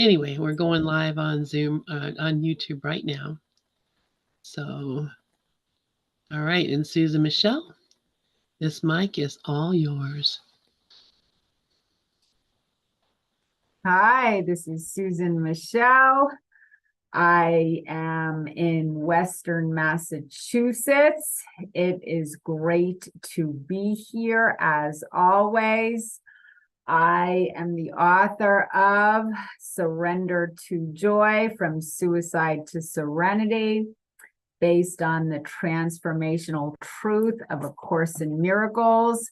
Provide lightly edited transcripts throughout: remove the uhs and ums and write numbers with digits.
Anyway, we're going live on Zoom, on YouTube right now. So, all right. And Susan Michelle, this mic is all yours. Hi, this is Susan Michel. I am in Western Massachusetts. It is great to be here as always. I am the author of Surrender to Joy, From Suicide to Serenity, based on the transformational truth of A Course in Miracles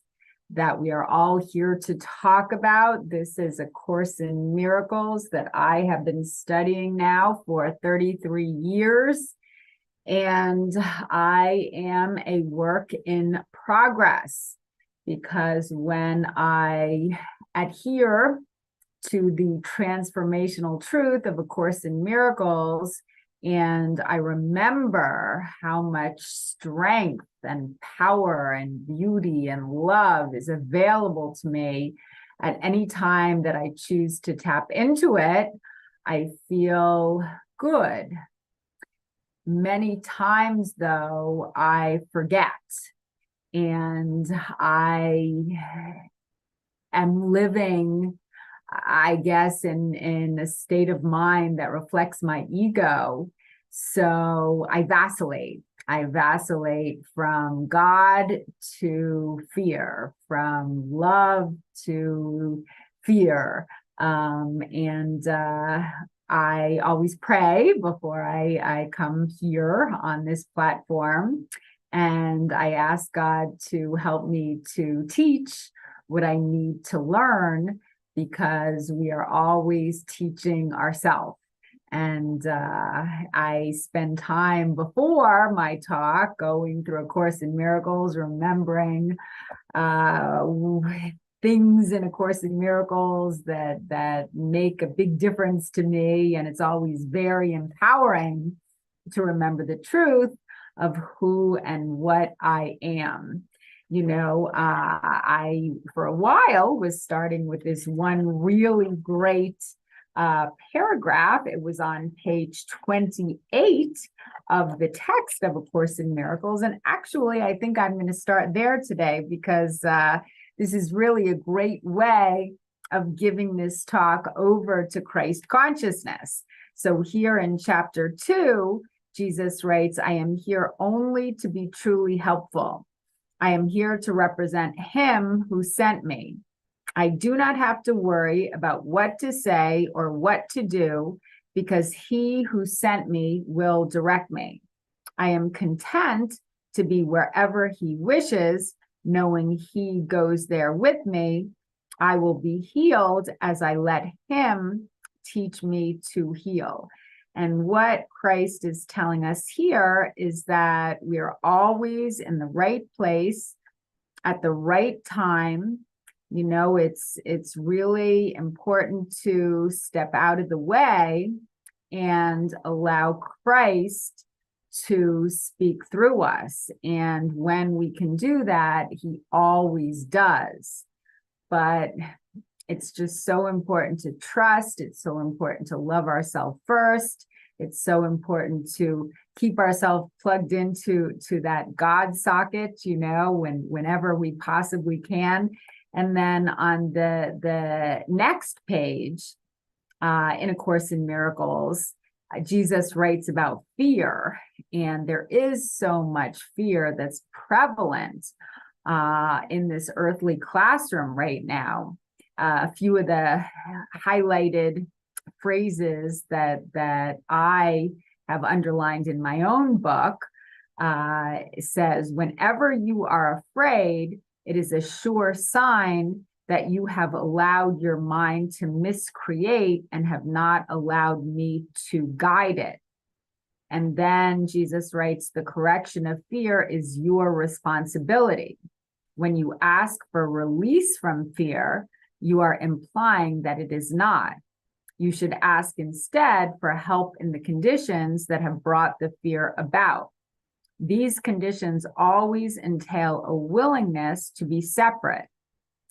that we are all here to talk about. This is A Course in Miracles that I have been studying now for 33 years. And I am a work in progress, because when I adhere to the transformational truth of A Course in Miracles, and I remember how much strength and power and beauty and love is available to me at any time that I choose to tap into it, I feel good. Many times, though, I forget, and I am living, I guess, in a state of mind that reflects my ego. So I vacillate. I vacillate from God to fear, from love to fear. I always pray before I come here on this platform. And I ask God to help me to teach what I need to learn, because we are always teaching ourselves. And I spend time before my talk going through A Course in Miracles, remembering things in A Course in Miracles that make a big difference to me. And it's always very empowering to remember the truth of who and what I am. You know, I, for a while, was starting with this one really great paragraph. It was on page 28 of the text of A Course in Miracles. And actually, I think I'm going to start there today, because this is really a great way of giving this talk over to Christ consciousness. So here in chapter 2, Jesus writes, "I am here only to be truly helpful. I am here to represent him who sent me. I do not have to worry about what to say or what to do, because he who sent me will direct me. I am content to be wherever he wishes, knowing he goes there with me. I will be healed as I let him teach me to heal." And what Christ is telling us here is that we are always in the right place at the right time. You know, it's really important to step out of the way and allow Christ to speak through us. And when we can do that, he always does. But it's just so important to trust. It's so important to love ourselves first. It's so important to keep ourselves plugged into that God socket, you know, whenever we possibly can. And then on the next page, in A Course in Miracles, Jesus writes about fear. And there is so much fear that's prevalent in this earthly classroom right now. A few of the highlighted phrases that I have underlined in my own book says, "Whenever you are afraid, it is a sure sign that you have allowed your mind to miscreate and have not allowed me to guide it." And then Jesus writes, "The correction of fear is your responsibility. When you ask for release from fear, you are implying that it is not. You should ask instead for help in the conditions that have brought the fear about. These conditions always entail a willingness to be separate.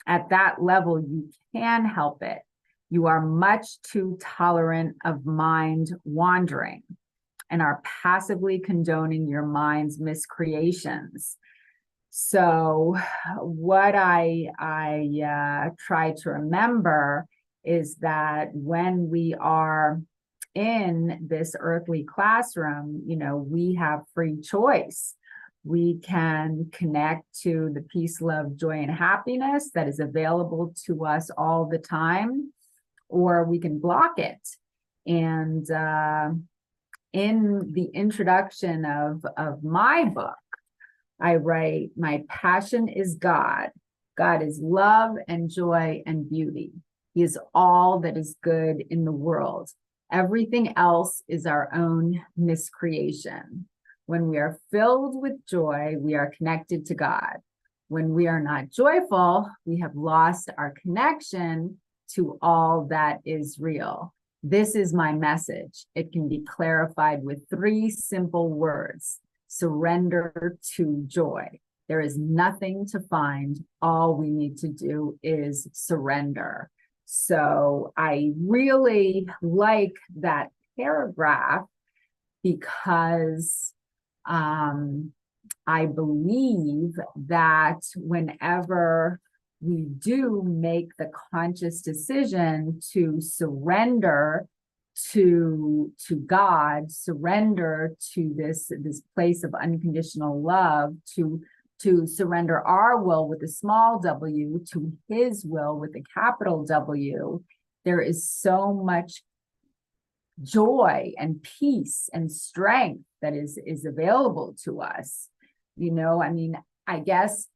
At that level, you can help it. You are much too tolerant of mind wandering and are passively condoning your mind's miscreations. So what I try to remember is that when we are in this earthly classroom, we have free choice. We can connect to the peace, love, joy, and happiness that is available to us all the time, or we can block it. And in the introduction of my book, I write, my passion is God. God is love and joy and beauty. He is all that is good in the world. Everything else is our own miscreation. When we are filled with joy, we are connected to God. When we are not joyful, we have lost our connection to all that is real. This is my message. It can be clarified with 3 simple words: surrender to joy. There is nothing to find. All we need to do is surrender. So I really like that paragraph because I believe that whenever we do make the conscious decision to surrender to God, surrender to this place of unconditional love, to surrender our will with a small w to his will with a capital W, there is so much joy and peace and strength that is available to us. I guess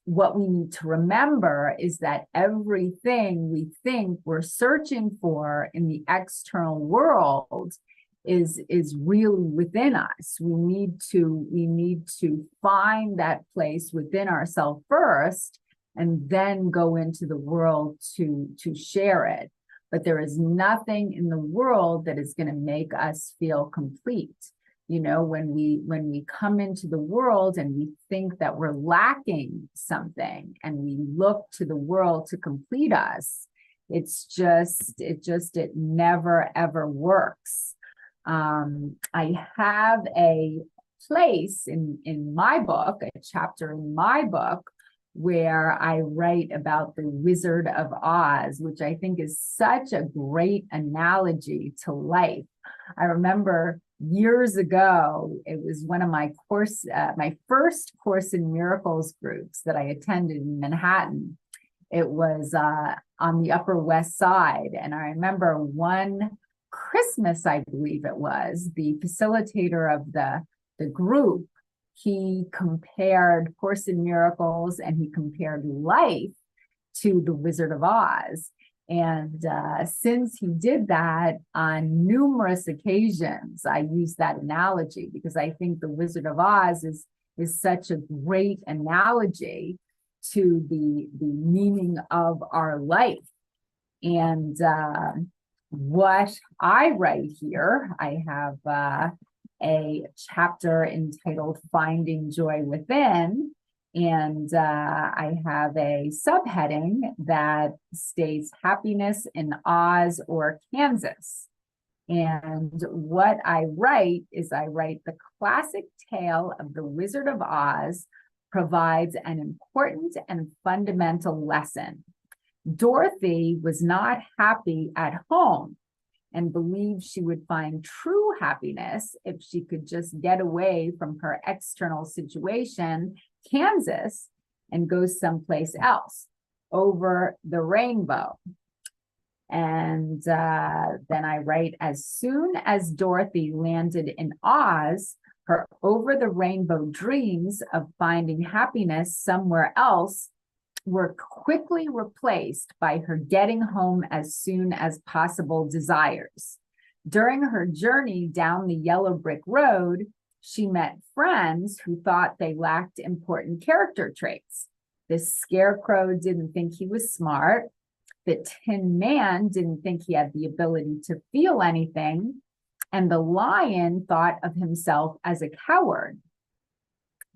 what we need to remember is that everything we think we're searching for in the external world is really within us. We need to find that place within ourselves first, and then go into the world to share it. But there is nothing in the world that is going to make us feel complete. When we come into the world and we think that we're lacking something and we look to the world to complete us, it never ever works. I have a place in my book, a chapter in my book, where I write about the Wizard of Oz, which I think is such a great analogy to life. I remember years ago, it was one of my first Course in Miracles groups that I attended in Manhattan. It was on the Upper West Side. And I remember one Christmas, I believe it was, the facilitator of the group, he compared Course in Miracles and he compared life to the Wizard of Oz. And since he did that on numerous occasions, I use that analogy because I think the Wizard of Oz is such a great analogy to the meaning of our life. And what I write here, I have a chapter entitled Finding Joy Within. And I have a subheading that states happiness in Oz or Kansas. And what I write is the classic tale of the Wizard of Oz provides an important and fundamental lesson. Dorothy was not happy at home and believed she would find true happiness if she could just get away from her external situation, Kansas, and go someplace else, over the rainbow. And then I write, as soon as Dorothy landed in Oz, her over the rainbow dreams of finding happiness somewhere else were quickly replaced by her getting home as soon as possible desires. During her journey down the yellow brick road, she met friends who thought they lacked important character traits. The Scarecrow didn't think he was smart. The Tin Man didn't think he had the ability to feel anything. And the Lion thought of himself as a coward.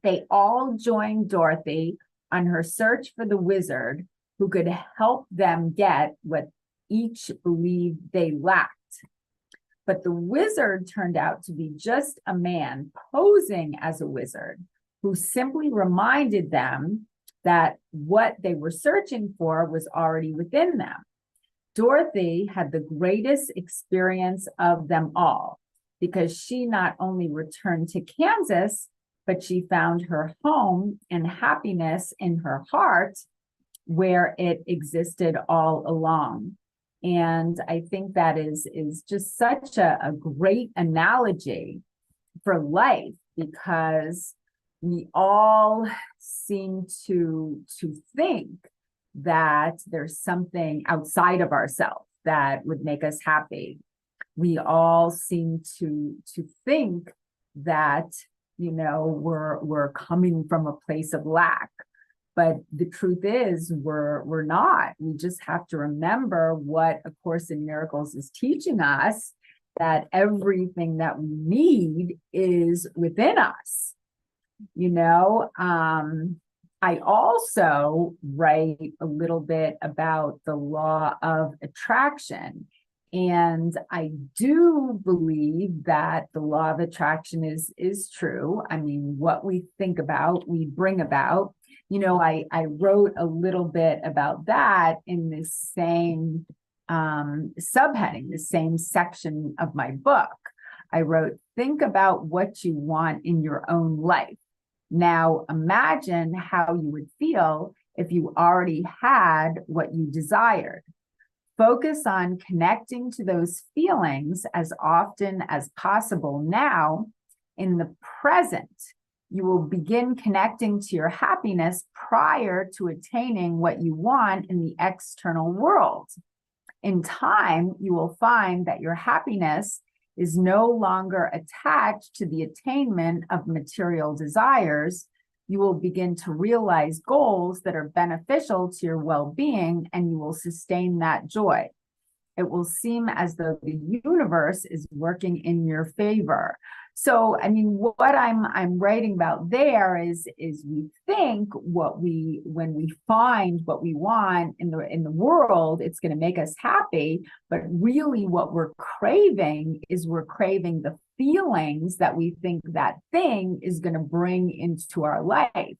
They all joined Dorothy on her search for the wizard who could help them get what each believed they lacked. But the wizard turned out to be just a man posing as a wizard who simply reminded them that what they were searching for was already within them. Dorothy had the greatest experience of them all because she not only returned to Kansas, but she found her home and happiness in her heart where it existed all along. And I think that is just such a great analogy for life, because we all seem to think that there's something outside of ourselves that would make us happy. We all seem to think that, you know, we're coming from a place of lack. But the truth is, we're not. We just have to remember what A Course in Miracles is teaching us, that everything that we need is within us. You know, I also write a little bit about the law of attraction. And I do believe that the law of attraction is true. I mean, what we think about, we bring about. You know, I wrote a little bit about that in this same subheading, the same section of my book. I wrote, think about what you want in your own life. Now, imagine how you would feel if you already had what you desired. Focus on connecting to those feelings as often as possible now. In the present, you will begin connecting to your happiness prior to attaining what you want in the external world. In time, you will find that your happiness is no longer attached to the attainment of material desires. You will begin to realize goals that are beneficial to your well-being, and you will sustain that joy. It will seem as though the universe is working in your favor. So, I mean, what I'm writing about there is we think when we find what we want in the world, it's going to make us happy. But really, what we're craving the feelings that we think that thing is going to bring into our life.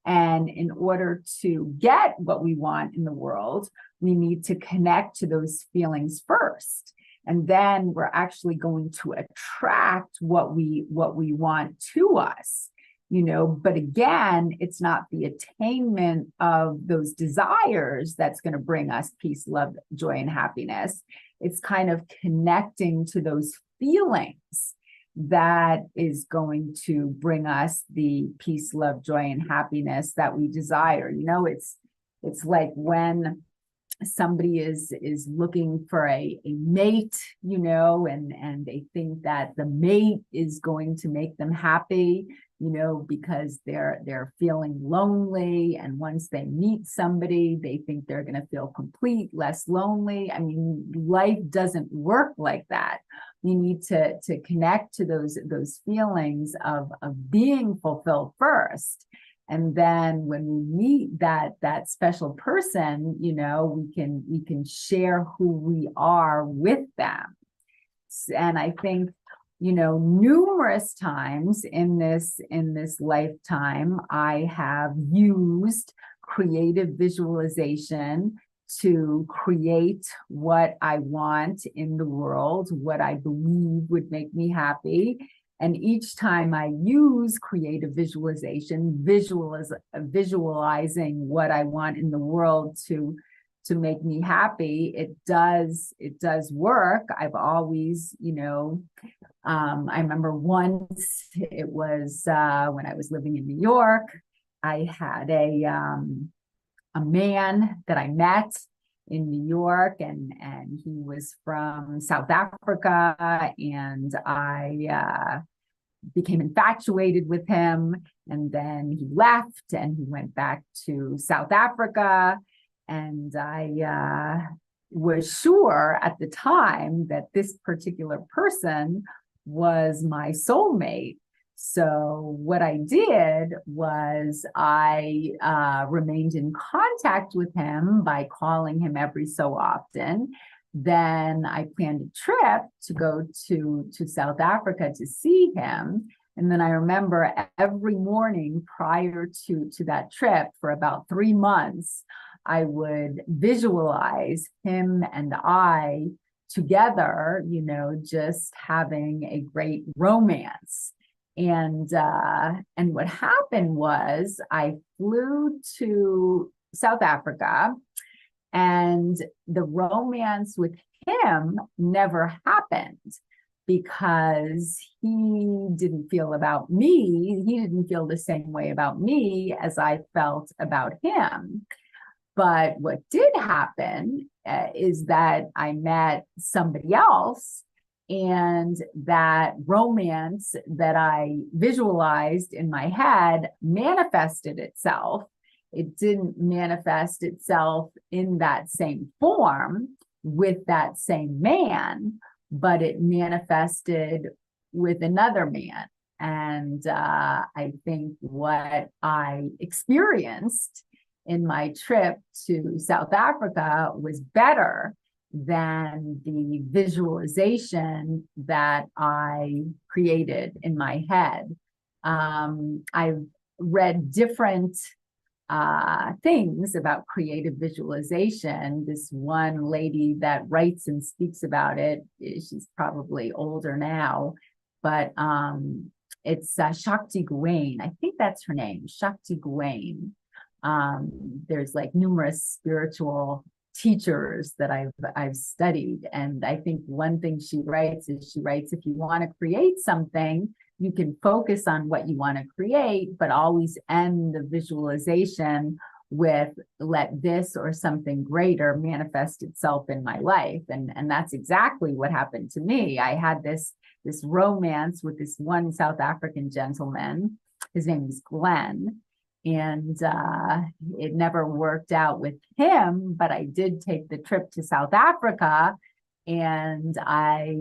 And in order to get what we want in the world, we need to connect to those feelings first. And then we're actually going to attract what we want to us, you know. But again, it's not the attainment of those desires that's going to bring us peace, love, joy, and happiness. It's kind of connecting to those feelings that is going to bring us the peace, love, joy, and happiness that we desire. You know, it's like when somebody is looking for a mate, you know, and they think that the mate is going to make them happy, you know, because they're feeling lonely, and once they meet somebody, they think they're going to feel complete, less lonely. I mean, life doesn't work like that. We need to connect to those feelings of being fulfilled first. And then when we meet that special person, you know, we can share who we are with them. And I think, you know, numerous times in this lifetime, I have used creative visualization to create what I want in the world, what I believe would make me happy. And each time I use creative visualization, visualizing what I want in the world to make me happy, it does work. I've always, you know, I remember once it was when I was living in New York, I had a man that I met in New York, and he was from South Africa, and I became infatuated with him. And then he left and he went back to South Africa, and I was sure at the time that this particular person was my soulmate. So what I did was I remained in contact with him by calling him every so often. Then I planned a trip to go to South Africa to see him. And then I remember every morning prior to that trip for about 3 months, I would visualize him and I together, just having a great romance. And what happened was I flew to South Africa, and the romance with him never happened because he didn't feel about me. He didn't feel the same way about me as I felt about him. But what did happen is that I met somebody else, and that romance that I visualized in my head manifested itself. It didn't manifest itself in that same form with that same man, but it manifested with another man. And I think what I experienced in my trip to South Africa was better than the visualization that I created in my head. I've read different things about creative visualization. This one lady that writes and speaks about it, she's probably older now, but it's Shakti Gawain. I think that's her name, Shakti Gawain. There's like numerous spiritual teachers that I've studied, and I think one thing she writes is if you want to create something, you can focus on what you want to create, but always end the visualization with let this or something greater manifest itself in my life. And that's exactly what happened to me. I had this romance with this one South African gentleman. His name is Glenn. And it never worked out with him, but I did take the trip to South Africa, and I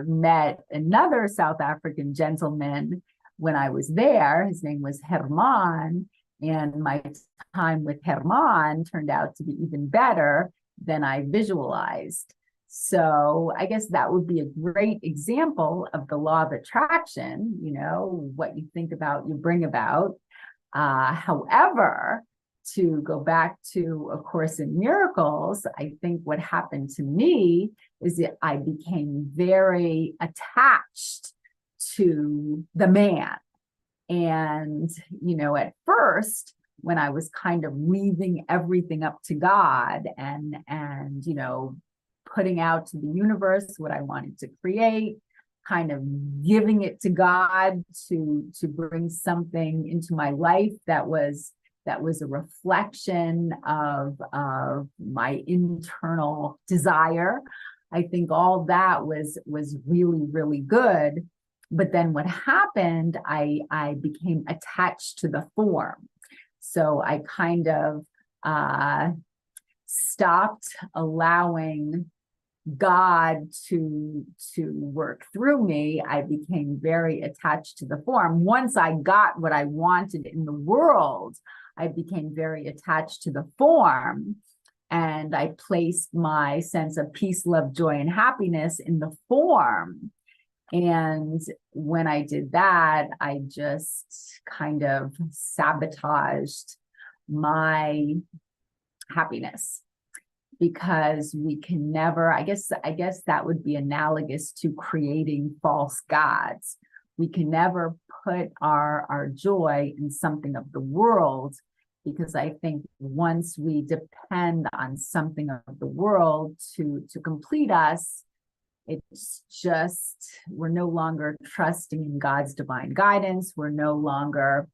met another South African gentleman when I was there. His name was Herman, and my time with Herman turned out to be even better than I visualized. So I guess that would be a great example of the law of attraction. What you think about, you bring about. However, to go back to A Course in Miracles, I think what happened to me is that I became very attached to the man. And, at first, when I was kind of leaving everything up to God and putting out to the universe what I wanted to create, kind of giving it to God to bring something into my life that was a reflection of my internal desire. I think all that was really, really good. But then what happened, I became attached to the form. So I kind of stopped allowing God to work through me. I became very attached to the form. Once I got what I wanted in the world, I became very attached to the form, and I placed my sense of peace, love, joy, and happiness in the form. And when I did that, I just kind of sabotaged my happiness. Because we can never, I guess that would be analogous to creating false gods. We can never put our joy in something of the world, because I think once we depend on something of the world to complete us, it's just, we're no longer trusting in God's divine guidance. We're no longer,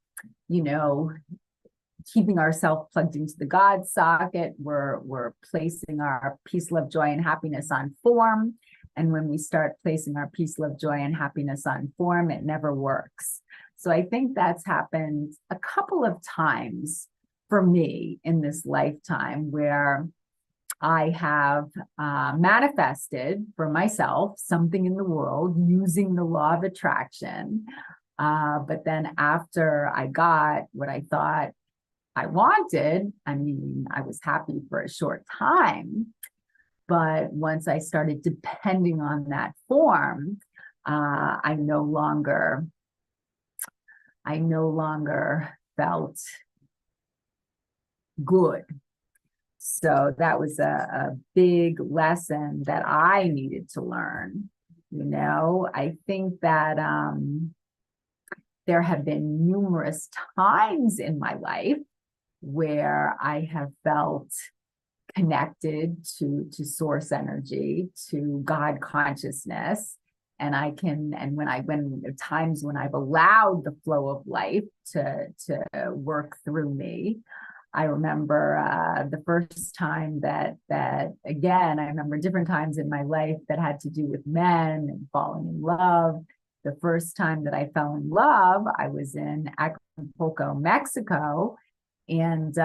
keeping ourselves plugged into the God socket. We're placing our peace, love, joy, and happiness on form. And when we start placing our peace, love, joy, and happiness on form, it never works. So I think that's happened a couple of times for me in this lifetime, where I have manifested for myself something in the world using the law of attraction. But then after I got what I thought I wanted, I mean, I was happy for a short time. But once I started depending on that form, I no longer felt good. So that was a big lesson that I needed to learn. I think that there have been numerous times in my life where I have felt connected to source energy, to God consciousness. And when times when I've allowed the flow of life to work through me. I remember the first time that again, I remember different times in my life that had to do with men and falling in love. The first time that I fell in love, I was in Acapulco, Mexico, and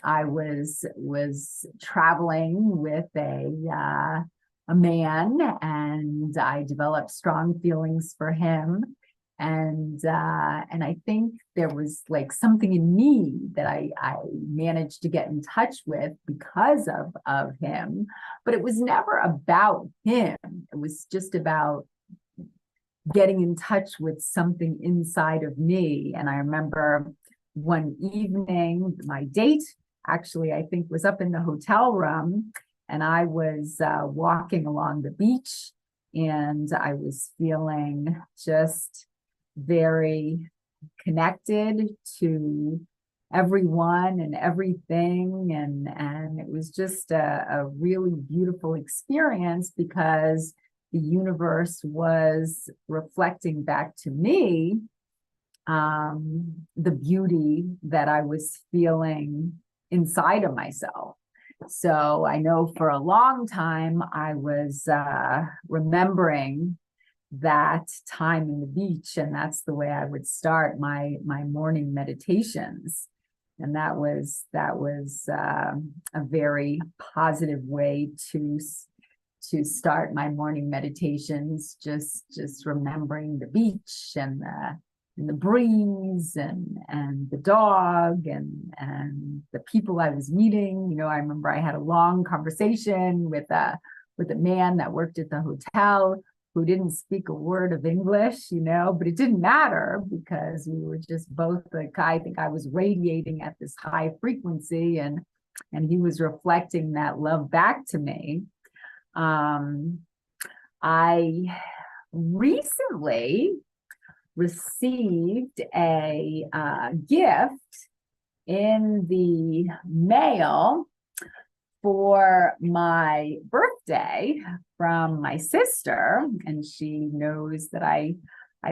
I was traveling with a man, and I developed strong feelings for him. And I think there was like something in me that I managed to get in touch with because of him, but it was never about him. It was just about getting in touch with something inside of me. And I remember one evening, my date actually, I think, was up in the hotel room, and I was walking along the beach, and I was feeling just very connected to everyone and everything. And it was just a really beautiful experience because the universe was reflecting back to me the beauty that I was feeling inside of myself. So I know for a long time I was remembering that time in the beach, and that's the way I would start my morning meditations. And that was a very positive way to start my morning meditations, just remembering the beach and the breeze and the dog and the people I was meeting. I remember I had a long conversation with a man that worked at the hotel who didn't speak a word of English, but it didn't matter because we were just both like, I think I was radiating at this high frequency, and he was reflecting that love back to me. I recently received a gift in the mail for my birthday from my sister, and she knows that I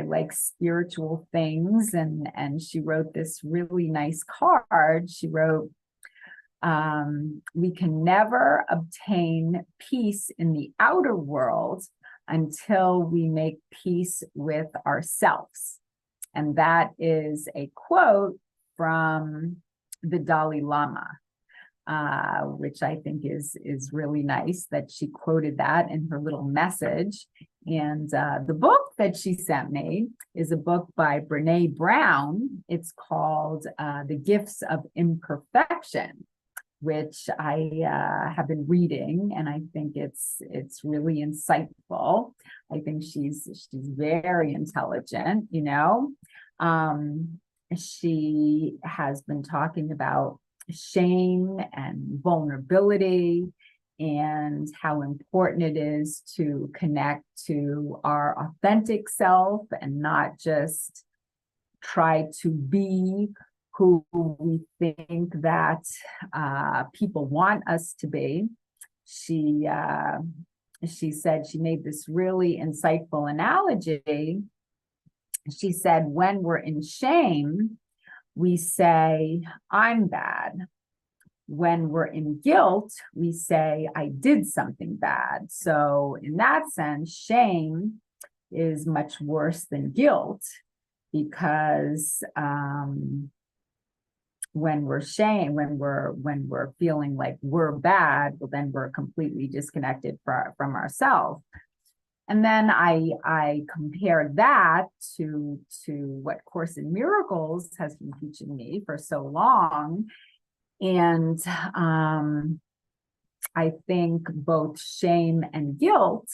like spiritual things, and she wrote this really nice card. She wrote, "We can never obtain peace in the outer world until we make peace with ourselves." And that is a quote from the Dalai Lama, which I think is really nice that she quoted that in her little message. And the book that she sent me is a book by Brene Brown. It's called The Gifts of Imperfection, which I have been reading, and I think it's really insightful. I think she's very intelligent. She has been talking about shame and vulnerability and how important it is to connect to our authentic self and not just try to be who we think that people want us to be. She said, she made this really insightful analogy. She said, when we're in shame, we say, I'm bad. When we're in guilt, we say, I did something bad. So in that sense, shame is much worse than guilt, because when we're feeling like we're bad, well, then we're completely disconnected from ourselves. And then I compared that to what Course in Miracles has been teaching me for so long. And I think both shame and guilt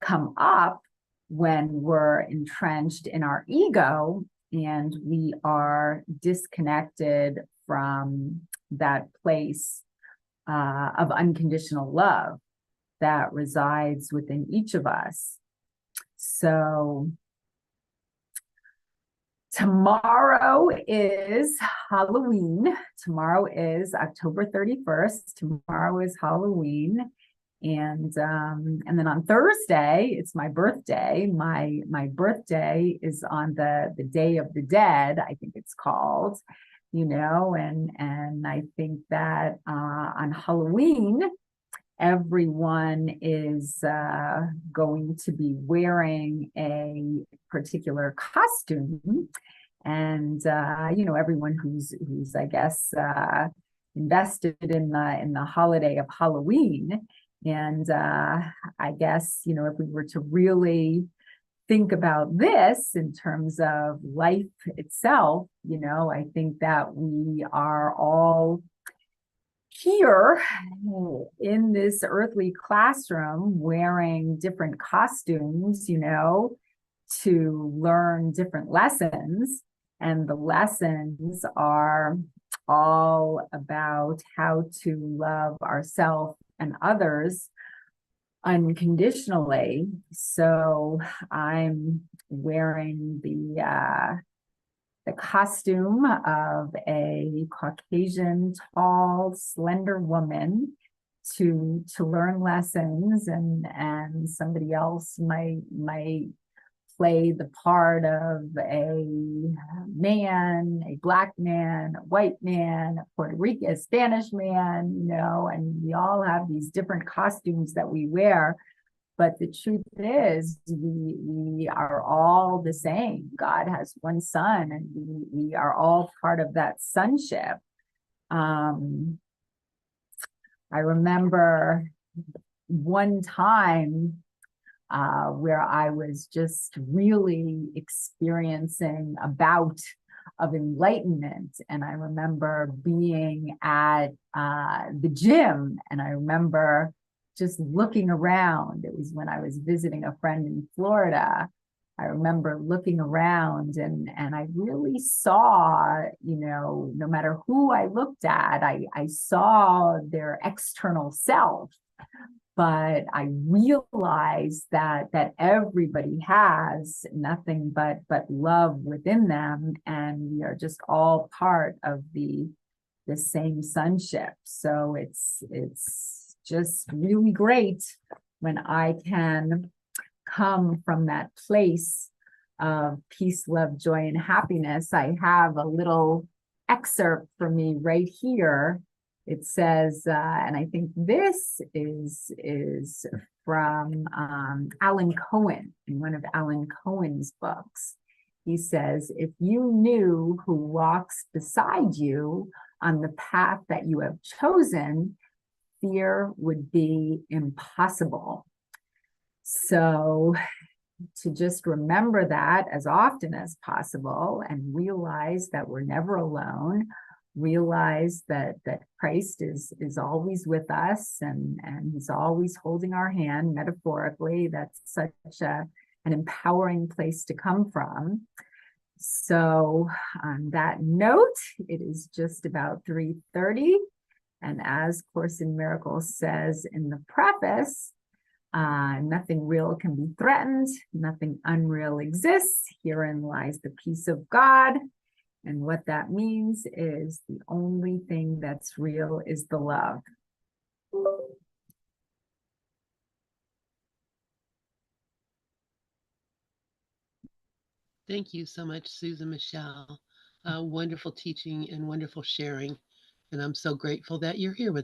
come up when we're entrenched in our ego and we are disconnected from that place of unconditional love that resides within each of us. So tomorrow is Halloween. Tomorrow is October 31st. Tomorrow is Halloween. And then on Thursday, it's my birthday. My birthday is on the Day of the Dead, I think it's called, and I think that on Halloween, everyone is going to be wearing a particular costume. And everyone who's I guess invested in the holiday of Halloween. And I guess, if we were to really think about this in terms of life itself, I think that we are all here in this earthly classroom wearing different costumes, to learn different lessons. And the lessons are all about how to love ourselves and others unconditionally. So I'm wearing the costume of a Caucasian, tall, slender woman to learn lessons, and somebody else might play the part of a man, a Black man, a white man, a Puerto Rican, a Spanish man, and we all have these different costumes that we wear. But the truth is, we are all the same. God has one son, and we are all part of that sonship. I remember one time where I was just really experiencing a bout of enlightenment. And I remember being at the gym, and I remember just looking around. It was when I was visiting a friend in Florida. I remember looking around, and I really saw, no matter who I looked at, I saw their external self. But I realized that everybody has nothing but love within them, and we are just all part of the same sonship. So it's just really great when I can come from that place of peace, love, joy, and happiness. I have a little excerpt for me right here. It says, and I think this is from Alan Cohen, in one of Alan Cohen's books. He says, if you knew who walks beside you on the path that you have chosen, fear would be impossible. So to just remember that as often as possible and realize that we're never alone, realize that Christ is always with us, and he's always holding our hand metaphorically. That's such an empowering place to come from. So on that note, it is just about 3:30. And as Course in Miracles says in the preface, nothing real can be threatened. Nothing unreal exists. Herein lies the peace of God. And what that means is the only thing that's real is the love. Thank you so much, Susan Michel. Wonderful teaching and wonderful sharing. And I'm so grateful that you're here with us.